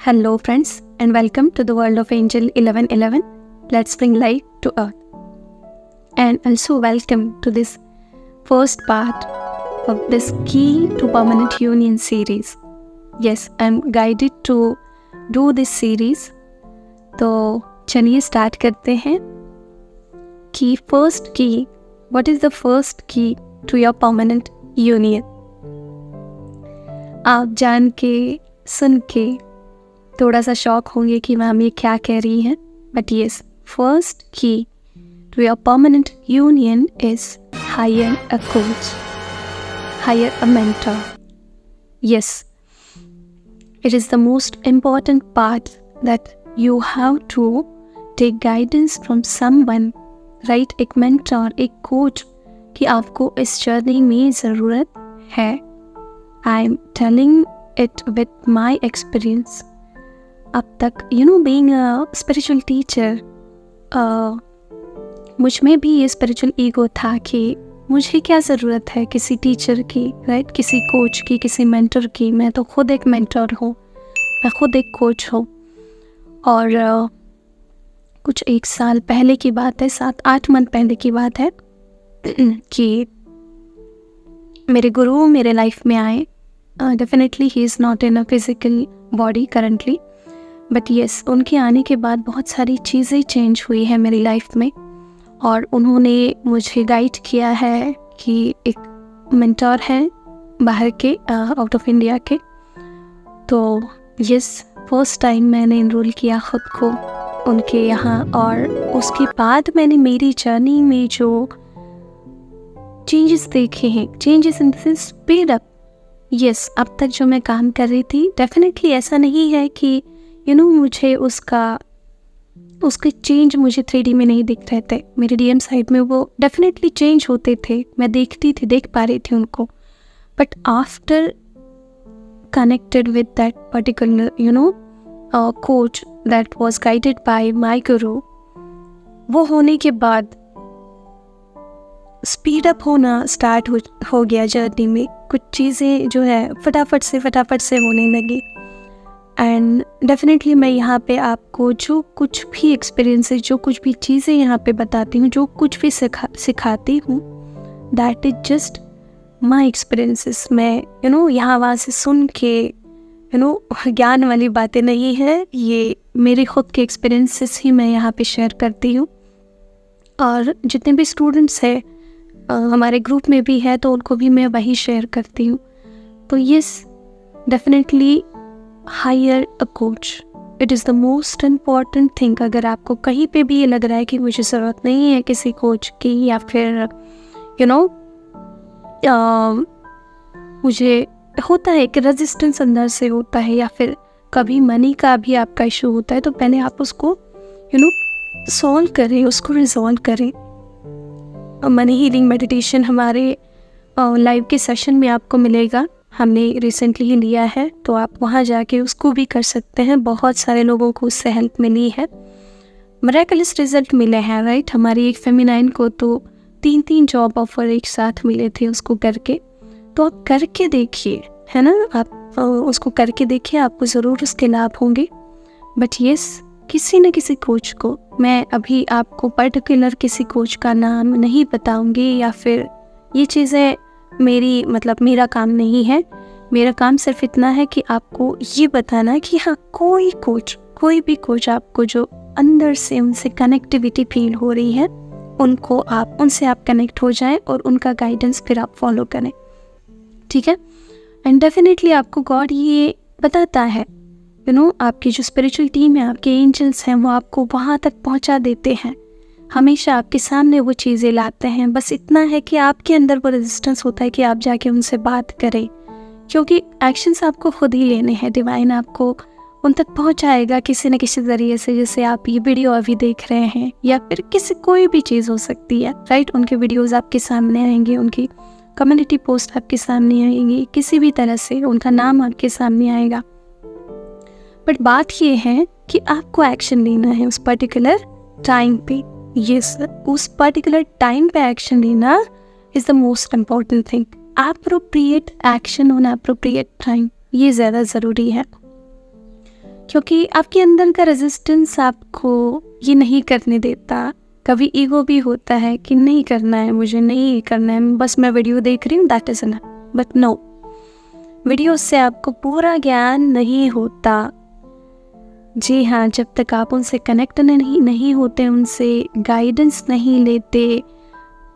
Hello friends and welcome to the world of Angel 1111. Let's bring light to earth. And also welcome to this first part of this Key to Permanent Union series. Yes, I'm guided to do this series. तो चलिए start करते हैं कि first की what is the first key to your permanent union. आप जान के सुन के थोड़ा सा शॉक होंगे कि मैम ये क्या कह रही हैं, but yes, first key to your permanent union is hire a coach, hire a mentor. Yes, it is the most important part that you have to take guidance from someone, right? एक mentor, एक coach कि आपको इस journey में ज़रूरत है. I am telling it with my experience. अब तक being a spiritual teacher, मुझ में भी ये spiritual ego था कि मुझे क्या ज़रूरत है किसी टीचर की, राइट? किसी कोच की, किसी मेंटर की. मैं तो खुद एक मेंटर हूँ, मैं खुद एक कोच हूँ. और कुछ 1 साल पहले की बात है, 7-8 मंथ पहले की बात है कि मेरे गुरु मेरे लाइफ में आए. Definitely he is not in a physical body currently, but yes, उनके आने के बाद बहुत सारी चीज़ें चेंज हुई है मेरी लाइफ में. और उन्होंने मुझे गाइड किया है कि एक मेंटर है बाहर के, आउट ऑफ इंडिया के. तो यस, फर्स्ट टाइम मैंने इनरोल किया ख़ुद को उनके यहाँ, और उसके बाद मैंने मेरी जर्नी में जो चेंजेस देखे हैं, changes in this speed up. Yes, अब तक जो मैं काम कर रही थी, डेफिनेटली ऐसा नहीं है कि मुझे उसके चेंज मुझे 3D में नहीं दिख रहे थे. मेरे DM साइड में वो डेफिनेटली चेंज होते थे, मैं देखती थी, देख पा रही थी उनको. But after connected with that particular coach that was guided by my गुरु, वो होने के बाद स्पीड अप होना स्टार्ट हो गया जर्नी में. कुछ चीज़ें जो है फटाफट से होने लगी. एंड डेफिनेटली मैं यहाँ पे आपको जो कुछ भी एक्सपीरियंसेस, जो कुछ भी चीज़ें यहाँ पे बताती हूँ, जो कुछ भी सिखाती हूँ, that is just my experiences. मैं यहाँ वहाँ से सुन के ज्ञान वाली बातें नहीं है, ये मेरे खुद के एक्सपीरियंसेस ही मैं यहाँ पे शेयर करती हूँ. और जितने भी स्टूडेंट्स हैं हमारे ग्रुप में भी है, तो उनको भी मैं वही शेयर करती हूँ. तो yes, definitely higher a coach, it is the most important thing. अगर आपको कहीं पे भी ये लग रहा है कि मुझे ज़रूरत नहीं है किसी कोच की, या फिर मुझे होता है कि रेजिस्टेंस अंदर से होता है, या फिर कभी मनी का भी आपका इशू होता है, तो पहले आप उसको सॉल्व करें, उसको रिजॉल्व करें. मनी हीलिंग मेडिटेशन हमारे लाइव के सेशन में आपको मिलेगा, हमने रिसेंटली ही लिया है, तो आप वहाँ जाके उसको भी कर सकते हैं. बहुत सारे लोगों को उससे हेल्प मिली है, मिरेकलस रिजल्ट मिले हैं, राइट? हमारी एक फेमिनाइन को तो 3 जॉब ऑफर एक साथ मिले थे उसको करके. तो आप करके देखिए, है ना, आप उसको करके देखिए, आपको ज़रूर उसके लाभ होंगे. बट येस, किसी न किसी कोच को, मैं अभी आपको पर्टिकुलर किसी कोच का नाम नहीं बताऊंगी, या फिर ये चीज़ें मेरा काम नहीं है. मेरा काम सिर्फ इतना है कि आपको ये बताना कि हाँ, कोई भी कोच आपको जो अंदर से उनसे कनेक्टिविटी फील हो रही है, उनसे आप कनेक्ट हो जाएं और उनका गाइडेंस फिर आप फॉलो करें, ठीक है? एंड डेफिनेटली आपको गॉड ये बताता है, आपकी जो स्पिरिचुअल टीम है, आपके एंजल्स हैं, वो आपको वहाँ तक पहुँचा देते हैं, हमेशा आपके सामने वो चीज़ें लाते हैं. बस इतना है कि आपके अंदर वो रेजिस्टेंस होता है कि आप जाके उनसे बात करें, क्योंकि एक्शंस आपको खुद ही लेने हैं. डिवाइन आपको उन तक पहुंचाएगा किसी न किसी ज़रिए से, जैसे आप ये वीडियो अभी देख रहे हैं, या फिर कोई भी चीज़ हो सकती है, राइट? उनके वीडियोज़ आपके सामने आएंगे, उनकी कम्युनिटी पोस्ट आपके सामने आएंगी, किसी भी तरह से उनका नाम आपके सामने आएगा. बट बात ये है कि आपको एक्शन लेना है उस पर्टिकुलर टाइम पे. यस, उस पर्टिकुलर टाइम पे एक्शन लेना is the most important thing. Appropriate action on appropriate time, ये ज़्यादा ज़रूरी है. क्योंकि आपके अंदर का रेजिस्टेंस आपको ये नहीं करने देता। कभी ईगो भी होता है कि नहीं करना है, मुझे नहीं करना है, बस मैं वीडियो देख रही हूँ, that is enough. But no, video से आपको पूरा ज्ञान नहीं होता। जी हाँ, जब तक आप उनसे कनेक्ट नहीं होते, उनसे गाइडेंस नहीं लेते,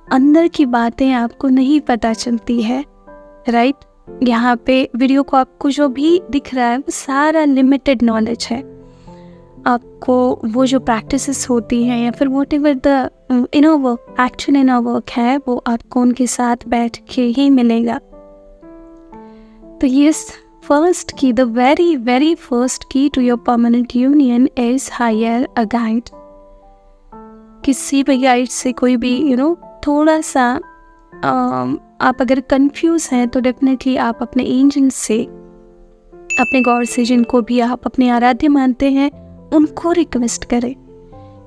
अंदर की बातें आपको नहीं पता चलती है, राइट। यहाँ पे वीडियो को आपको जो भी दिख रहा है वो सारा लिमिटेड नॉलेज है। आपको वो जो प्रैक्टिसेस होती हैं या फिर what ever the inner work, actual inner work है, वो आपको उनके साथ बैठ के ही मिलेगा। तो yes, first key, the very very first key to your permanent union is hire a guide. किसी भी गाइड से कोई भी थोड़ा सा आप अगर कंफ्यूज हैं तो डेफिनेटली आप अपने एंजल से, अपने गॉड से, जिनको भी आप अपने आराध्य मानते हैं, उनको रिक्वेस्ट करें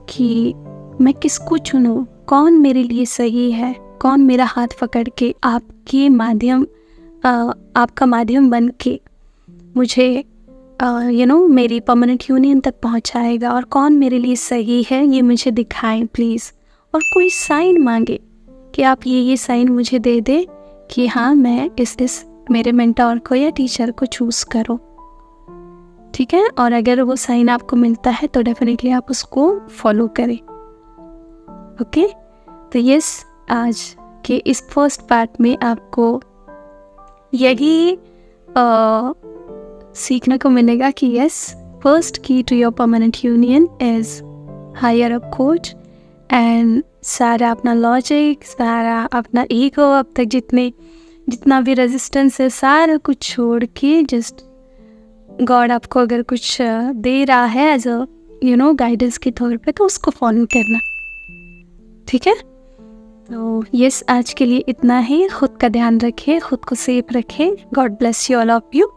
कि मैं किसको चुनूं, कौन मेरे लिए सही है, कौन मेरा हाथ पकड़ के आपके माध्यम, आपका माध्यम बन के मुझे मेरी परमानेंट यूनियन तक पहुंचाएगा, और कौन मेरे लिए सही है ये मुझे दिखाएं प्लीज़। और कोई साइन मांगे कि आप ये साइन मुझे दे दे कि हाँ, मैं इस मेरे मेंटर को या टीचर को चूज़ करो, ठीक है। और अगर वो साइन आपको मिलता है तो डेफिनेटली आप उसको फॉलो करें। ओके, तो यस, आज के इस फर्स्ट पार्ट में आपको यही सीखने को मिलेगा कि yes, first key to your permanent union is hire a coach. And सारा अपना लॉजिक, सारा अपना ईगो, अब तक जितना भी रेजिस्टेंस है, सारा कुछ छोड़ के जस्ट गॉड आपको अगर कुछ दे रहा है एज अ गाइडेंस के तौर पे, तो उसको फॉलो करना, ठीक है। तो यस, आज के लिए इतना ही। खुद का ध्यान रखें, खुद को सेफ रखें। God bless you, all of you.